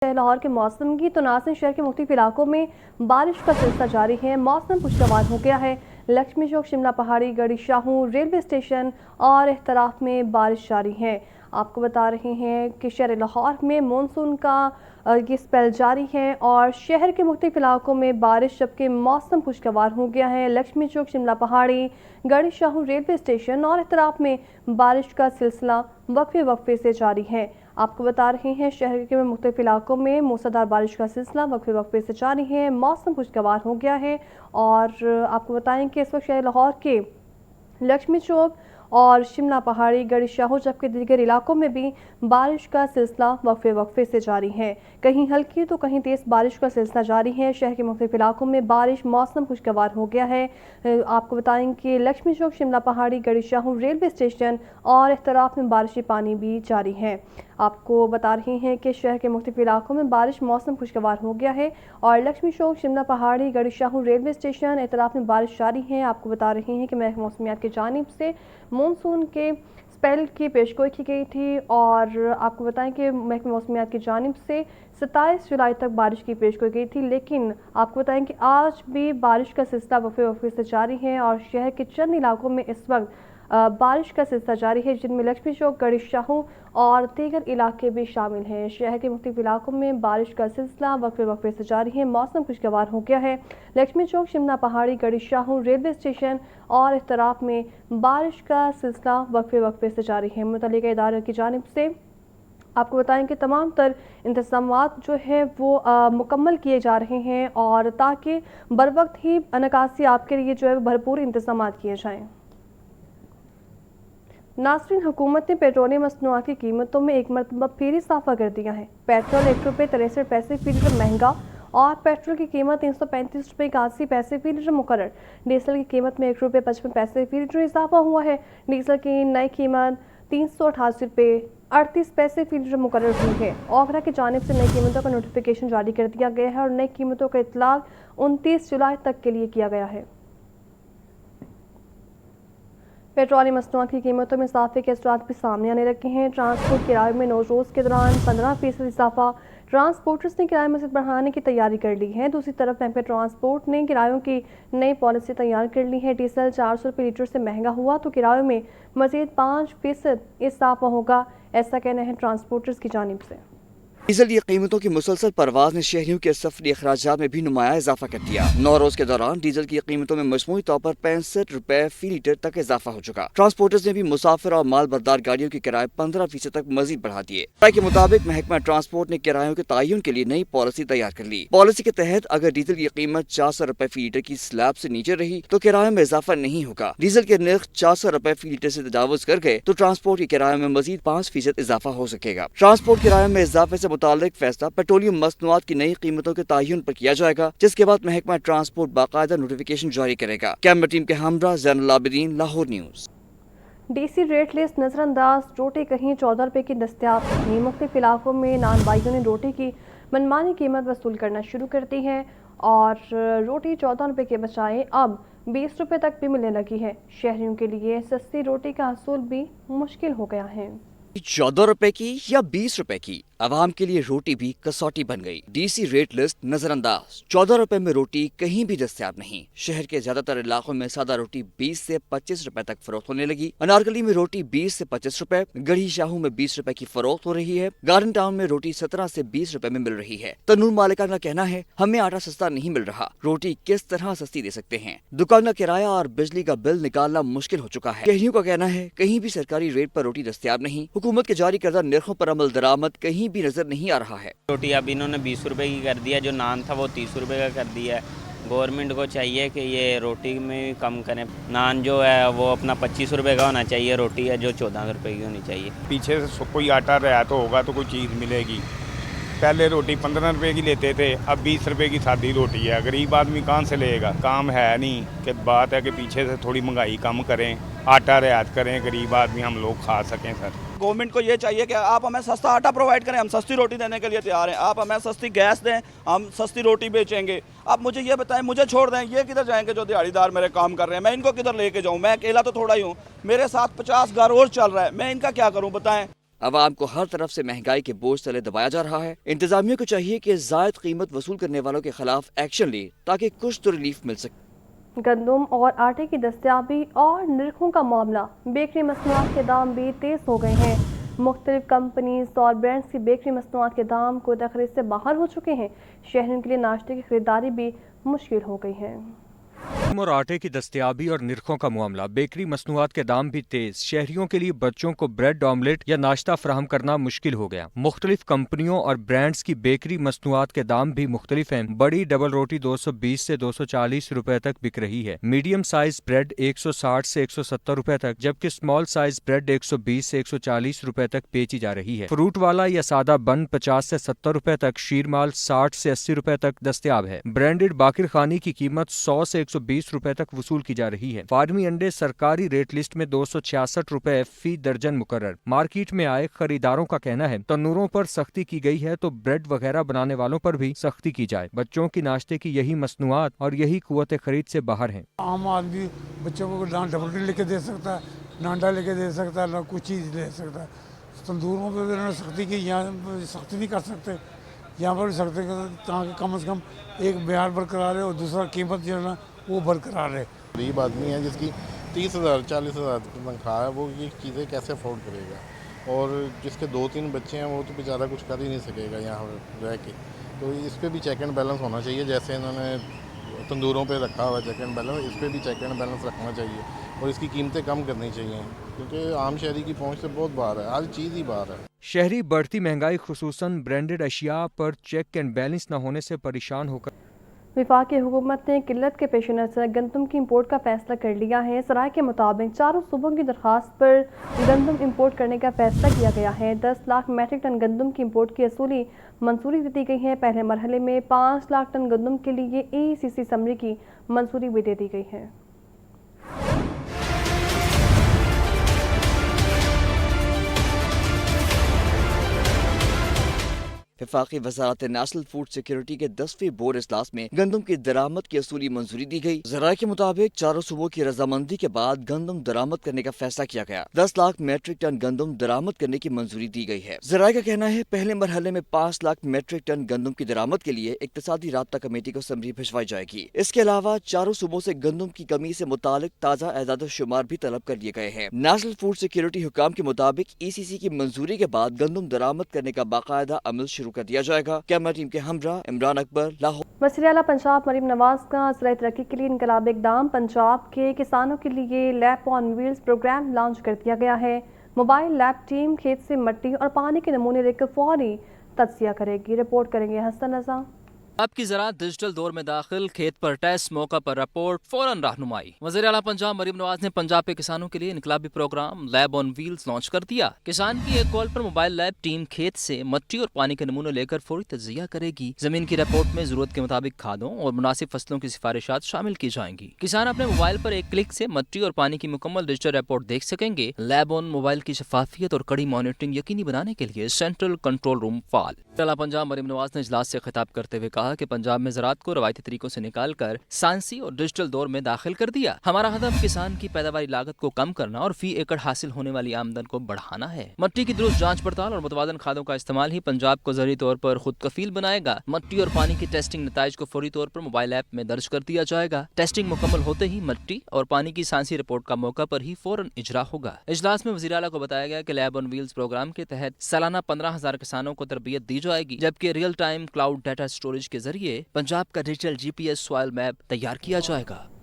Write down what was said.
لاہور کے موسم کی تو ناظرین شہر کے مختلف علاقوں میں بارش کا سلسلہ جاری ہے۔ موسم خوشگوار ہو گیا ہے۔ لکشمی چوک، شملہ پہاڑی، گڑھی شاہوں، ریلوے اسٹیشن اور اطراف میں بارش جاری ہے۔ آپ کو بتا رہے ہیں کہ شہر لاہور میں مونسون کا یہ سپیل جاری ہے اور شہر کے مختلف علاقوں میں بارش، جبکہ موسم خوشگوار ہو گیا ہے۔ لکشمی چوک، شملہ پہاڑی، گڑھی شاہوں، ریلوے اسٹیشن اور اطراف میں بارش کا سلسلہ وقفے وقفے سے جاری ہے۔ آپ کو بتا رہے ہیں شہر کے مختلف علاقوں میں موسلادھار بارش کا سلسلہ وقفے وقفے سے جاری ہے۔ موسم خوشگوار ہو گیا ہے اور آپ کو بتائیں کہ اس وقت شہر لاہور کے لکشمی چوک اور شملہ پہاڑی، گڑھی شاہوں جبکہ دیگر علاقوں میں بھی بارش کا سلسلہ وقفے وقفے سے جاری ہے۔ کہیں ہلکی تو کہیں تیز بارش کا سلسلہ جاری ہے۔ شہر کے مختلف علاقوں میں بارش، موسم خوشگوار ہو گیا ہے۔ آپ کو بتائیں کہ لکشمی چوک، شملہ پہاڑی، گڑھی شاہوں، ریلوے اسٹیشن اور اطراف میں بارشی پانی بھی جاری ہے۔ آپ کو بتا رہے ہیں کہ شہر کے مختلف علاقوں میں بارش، موسم خوشگوار ہو گیا ہے اور لکشمی چوک، شملہ پہاڑی، گڑھی شاہوں، ریلوے اسٹیشن اطراف میں بارش جاری ہے۔ آپ کو بتا رہے ہیں کہ محکمہ موسمیات کی جانب سے مونسون کے سپیل کی پیشگوئی کی گئی تھی اور آپ کو بتائیں کہ محکمہ موسمیات کی جانب سے 27 جولائی تک بارش کی پیشگوئی کی تھی، لیکن آپ کو بتائیں کہ آج بھی بارش کا سلسلہ وقفے وقفے سے جاری ہے اور شہر کے چند علاقوں میں اس وقت بارش کا سلسلہ جاری ہے، جن میں لکشمی چوک، گڑھی شاہوں اور دیگر علاقے بھی شامل ہیں۔ شہر کے مختلف علاقوں میں بارش کا سلسلہ وقفے وقفے سے جاری ہے۔ موسم خوشگوار ہو گیا ہے۔ لکشمی چوک، شملہ پہاڑی، گڑھی شاہوں، ریلوے اسٹیشن اور اطراف میں بارش کا سلسلہ وقفے وقفے سے جاری ہے۔ متعلقہ اداروں کی جانب سے آپ کو بتائیں کہ تمام تر انتظامات جو ہے وہ مکمل کیے جا رہے ہیں اور تاکہ بروقت ہی نکاسی آپ کے لیے جو ہے بھرپور انتظامات کیے جائیں۔ ناظرین، حکومت نے پیٹرولیم مصنوعات کی قیمتوں میں ایک مرتبہ پھر اضافہ کر دیا ہے۔ پیٹرول ₹1.63 فی لیٹر مہنگا اور پیٹرول کی قیمت ₹335.81 فی لیٹر مقرر۔ ڈیزل کی قیمت میں ₹1.55 فی لیٹر اضافہ ہوا ہے۔ ڈیزل کی نئی قیمت ₹388.38 فی لیٹر مقرر ہوئی ہے۔ اوکرا کی جانب سے نئی قیمتوں کا نوٹیفیکیشن جاری کر دیا گیا ہے اور نئی قیمتوں کا اطلاق 29 جولائی تک کے لیے کیا گیا ہے۔ پیٹرولیم مصنوعات کی قیمتوں میں اضافے کے اثرات بھی سامنے آنے لگے ہیں۔ ٹرانسپورٹ کرایوں میں نوروز کے دوران 15% اضافہ۔ ٹرانسپورٹرز نے کرائے مزید بڑھانے کی تیاری کر لی ہے۔ دوسری طرف محکمہ ٹرانسپورٹ نے کرایوں کی نئی پالیسی تیار کر لی ہے۔ ڈیزل ₹400 لیٹر سے مہنگا ہوا تو کرایوں میں مزید 5% اضافہ ہوگا، ایسا کہنا ہے ٹرانسپورٹرز کی جانب سے۔ ڈیزل کی قیمتوں کی مسلسل پرواز نے شہریوں کے سفری اخراجات میں بھی نمایاں اضافہ کر دیا۔ نوروز کے دوران ڈیزل کی قیمتوں میں مجموعی طور پر ₹65 فی لیٹر تک اضافہ ہو چکا۔ ٹرانسپورٹرز نے بھی مسافر اور مال بردار گاڑیوں کے کرائے 15% تک مزید بڑھا دیے۔ رائے کے مطابق محکمہ ٹرانسپورٹ نے کرایوں کے تعین کے لیے نئی پالیسی تیار کر لی۔ پالیسی کے تحت اگر ڈیزل کی قیمت ₹400 فی لیٹر کی سلیب سے نیچے رہی تو کرایوں میں اضافہ نہیں ہوگا۔ ڈیزل کے نرخ ₹400 فی لیٹر سے تجاوز کر گئے تو ٹرانسپورٹ کے کرایوں میں مزید 5% اضافہ ہو سکے گا۔ ٹرانسپورٹ کرایوں میں اضافے سے متعلق فیصلہ پیٹرولیم مصنوعات کی نئی قیمتوں کے تعین پر کیا جائے گا، جس کے بعد محکمہ ٹرانسپورٹ باقاعدہ نوٹیفیکیشن جاری کرے گا۔ کیمرہ ٹیم کے ہمراہ زین العابدین، لاہور نیوز۔ ڈی سی ریٹ لسٹ نظر انداز، روٹی کہیں ₹14 کی دستیاب نہیں۔ مختلف علاقوں میں نان بائیوں نے روٹی کی منمانی قیمت وصول کرنا شروع کر دی ہے اور روٹی ₹14 کے بجائے اب ₹20 تک بھی ملنے لگی ہے۔ شہریوں کے لیے سستی روٹی کا حصول بھی مشکل ہو گیا ہے۔ ₹14 کی یا ₹20 کی، عوام کے لیے روٹی بھی کسوٹی بن گئی۔ ڈی سی ریٹ لسٹ نظر انداز، ₹14 میں روٹی کہیں بھی دستیاب نہیں۔ شہر کے زیادہ تر علاقوں میں سادہ روٹی ₹20 سے ₹25 تک فروخت ہونے لگی۔ انارکلی میں روٹی ₹20 سے ₹25، گڑھی شاہوں میں ₹20 کی فروخت ہو رہی ہے۔ گارڈن ٹاؤن میں روٹی ₹17 سے ₹20 میں مل رہی ہے۔ تنور مالکان کا کہنا ہے ہمیں آٹا سستا نہیں مل رہا، روٹی کس طرح سستی دے سکتے ہیں۔ دکان کا کرایہ اور بجلی کا بل نکالنا مشکل ہو چکا ہے۔ شہریوں کا کہنا ہے کہیں بھی سرکاری ریٹ پر روٹی دستیاب نہیں۔ حکومت کے جاری کردہ نرخوں پر عمل درآمد کہیں بھی نظر نہیں آ رہا ہے۔ روٹی اب انہوں نے ₹20 کی کر دیا، جو نان تھا وہ ₹30 کا کر دیا ہے۔ گورنمنٹ کو چاہیے کہ یہ روٹی میں کم کریں۔ نان جو ہے وہ اپنا ₹25 کا ہونا چاہیے، روٹی ہے جو ₹14 کی ہونی چاہیے۔ پیچھے سے کوئی آٹا رعایت ہوگا تو کوئی چیز ملے گی۔ پہلے روٹی ₹15 کی لیتے تھے، اب ₹20 کی سادی روٹی ہے۔ غریب آدمی کہاں سے لے گا؟ کام ہے نہیں کہ بات ہے کہ پیچھے سے تھوڑی مہنگائی کم کریں، آٹا رعایت کریں، غریب آدمی ہم لوگ کھا سکیں۔ سر گورنمنٹ کو یہ چاہیے کہ آپ ہمیں سستا آٹا پرووائڈ کریں، ہم سستی روٹی دینے کے لیے تیار ہیں۔ آپ ہمیں سستی گیس دیں، ہم سستی روٹی بیچیں گے۔ آپ مجھے یہ بتائیں، مجھے چھوڑ دیں، یہ کدھر جائیں گے جو دیہڑی دار میرے کام کر رہے ہیں؟ میں ان کو کدھر لے کے جاؤں؟ میں اکیلا تو تھوڑا ہی ہوں، میرے ساتھ 50 گھر اور چل رہا ہے، میں ان کا کیا کروں بتائیں؟ عوام کو ہر طرف سے مہنگائی کے بوجھ تلے دبایا جا رہا ہے۔ انتظامیہ کو چاہیے کہ زائد قیمت وصول کرنے والوں کے خلاف ایکشن لے تاکہ کچھ تو ریلیف مل سکے۔ گندم اور آٹے کی دستیابی اور نرخوں کا معاملہ، بیکری مصنوعات کے دام بھی تیز ہو گئے ہیں۔ مختلف کمپنیز اور برانڈز کی بیکری مصنوعات کے دام کو تخریج سے باہر ہو چکے ہیں۔ شہریوں کے لیے ناشتے کی خریداری بھی مشکل ہو گئی ہے۔ اور آٹے کی دستیابی اور نرخوں کا معاملہ، بیکری مصنوعات کے دام بھی تیز، شہریوں کے لیے بچوں کو بریڈ آملیٹ یا ناشتہ فراہم کرنا مشکل ہو گیا۔ مختلف کمپنیوں اور برانڈز کی بیکری مصنوعات کے دام بھی مختلف ہیں۔ بڑی ڈبل روٹی 220 سے 240 روپے تک بک رہی ہے۔ میڈیم سائز بریڈ 160 سے 170 روپے تک، جبکہ اسمال سائز بریڈ 120 سے 140 روپے تک بیچی جا رہی ہے۔ فروٹ والا یا سادہ بن 50 سے 70 روپے تک، شیرمال 60 سے 80 روپے تک دستیاب ہے۔ برانڈڈ باقر خانی کی قیمت 100 سے 120 روپے تک وصول کی جا رہی ہے۔ فارمی انڈے سرکاری ریٹ لسٹ میں 266 روپے فی درجن مقرر۔ مارکیٹ میں آئے خریداروں کا کہنا ہے تنوروں پر سختی کی گئی ہے تو بریڈ وغیرہ بنانے والوں پر بھی سختی کی جائے۔ بچوں کی ناشتے کی یہی مصنوعات اور یہی قوت خرید سے باہر ہیں۔ عام آدمی بچوں کو نہ ڈبل روٹی لے کے دے سکتا ہے، نہ انڈا لے کے دے سکتا ہے، نہ کچھ چیز لے سکتا ہے۔ تندوروں پہ انہوں نے سختی کی، یہاں سختی نہیں کر سکتے، یہاں پر بھی سختی تاکہ کم از کم ایک معیار برقرار ہے اور دوسرا قیمت جو ہے نا وہ برقرار ہے۔ غریب آدمی ہے جس کی 30,000 40,000 تنخواہ ہے، وہ یہ چیزیں کیسے افورڈ کرے گا؟ اور جس کے 2-3 بچے ہیں وہ تو بیچارہ کچھ کر ہی نہیں سکے گا یہاں رہ کے۔ تو اس پہ بھی چیک اینڈ بیلنس ہونا چاہیے، جیسے انہوں نے تندوروں پہ رکھا ہوا چیک اینڈ بیلنس، اس پہ بھی چیک اینڈ بیلنس رکھنا چاہیے اور اس کی قیمتیں کم کرنی چاہیے، کیونکہ عام شہری کی پہنچ سے بہت باہر ہے، ہر چیز ہی باہر ہے۔ شہری بڑھتی مہنگائی خصوصاً برانڈڈ اشیاء پر چیک اینڈ بیلنس نہ ہونے سے پریشان ہو کر وفاقی حکومت نے قلت کے پیش نظر گندم کی امپورٹ کا فیصلہ کر لیا ہے۔ سرائے کے مطابق چاروں صوبوں کی درخواست پر گندم امپورٹ کرنے کا فیصلہ کیا گیا ہے۔ 10 لاکھ میٹرک ٹن گندم کی امپورٹ کی اصولی منظوری دی گئی ہے۔ پہلے مرحلے میں 5 لاکھ ٹن گندم کے لیے ECC اسمبلی کی منظوری بھی دے دی گئی ہے۔ وفاقی وزارت نیشنل فوڈ سیکورٹی کے 10ویں بورڈ اجلاس میں گندم کی درآمد کی اصولی منظوری دی گئی۔ ذرائع کے مطابق چاروں صوبوں کی رضامندی کے بعد گندم درآمد کرنے کا فیصلہ کیا گیا۔ 10 لاکھ میٹرک ٹن گندم درآمد کرنے کی منظوری دی گئی ہے۔ ذرائع کا کہنا ہے پہلے مرحلے میں 5 لاکھ میٹرک ٹن گندم کی درآمد کے لیے اقتصادی رابطہ کمیٹی کو اسمبلی بھجوائی جائے گی۔ اس کے علاوہ چاروں صوبوں سے گندم کی کمی سے متعلق تازہ اعداد و شمار بھی طلب کر لیے گئے ہیں۔ نیشنل فوڈ سیکورٹی حکام کے مطابق ECC کی منظوری کے بعد گندم درآمد کرنے کا باقاعدہ عمل شروع کر دیا جائے گا۔ کیمرہ ٹیم کے ہمراہ عمران اکبر، لاہور۔ وزیر اعلیٰ پنجاب مریم نواز کا زرعی ترقی کے لیے انقلابی اقدام، پنجاب کے کسانوں کے لیے لیب آن ویلز پروگرام لانچ کر دیا گیا ہے۔ موبائل لیب ٹیم کھیت سے مٹی اور پانی کے نمونے لے کر فوری تجزیہ کرے گی۔ رپورٹ کریں گے حسن رضا۔ آپ کی زراعت ڈیجیٹل دور میں داخل، کھیت پر ٹیسٹ، موقع پر رپورٹ، فوراً رہنمائی۔ وزیر اعلیٰ پنجاب مریم نواز نے پنجاب کے کسانوں کے لیے انقلابی پروگرام لیب آن ویلز لانچ کر دیا۔ کسان کی ایک کال پر موبائل لیب ٹیم کھیت سے مٹی اور پانی کے نمونے لے کر فوری تجزیہ کرے گی۔ زمین کی رپورٹ میں ضرورت کے مطابق کھادوں اور مناسب فصلوں کی سفارشات شامل کی جائیں گی۔ کسان اپنے موبائل پر ایک کلک سے مٹی اور پانی کی مکمل ڈیجیٹل رپورٹ دیکھ سکیں گے۔ لیب آن موبائل کی شفافیت اور کڑی مانیٹرنگ یقینی بنانے کے لیے سینٹرل کنٹرول روم فعال۔ وزیر اعلیٰ پنجاب مریم نواز نے اجلاس سے خطاب کرتے ہوئے کہا کہ پنجاب میں زراعت کو روایتی طریقوں سے نکال کر سائنسی اور ڈیجیٹل دور میں داخل کر دیا۔ ہمارا ہدف کسان کی پیداواری لاگت کو کم کرنا اور فی ایکڑ حاصل ہونے والی آمدن کو بڑھانا ہے۔ مٹی کی درست جانچ پڑتال اور متوازن کھادوں کا استعمال ہی پنجاب کو زرعی طور پر خود کفیل بنائے گا۔ مٹی اور پانی کی ٹیسٹنگ نتائج کو فوری طور پر موبائل ایپ میں درج کر دیا جائے گا۔ ٹیسٹنگ مکمل ہوتے ہی مٹی اور پانی کی سائنسی رپورٹ کا موقع پر ہی فوراً اجرا ہوگا۔ اجلاس میں وزیر اعلیٰ کو بتایا گیا کہ لیب آن ویلز پروگرام کے تحت سالانہ 15,000 کسانوں کو تربیت دی جائے گی، جبکہ real time cloud data storage کے ذریعے پنجاب کا ڈیجیٹل GPS سوائل میپ تیار کیا جائے گا۔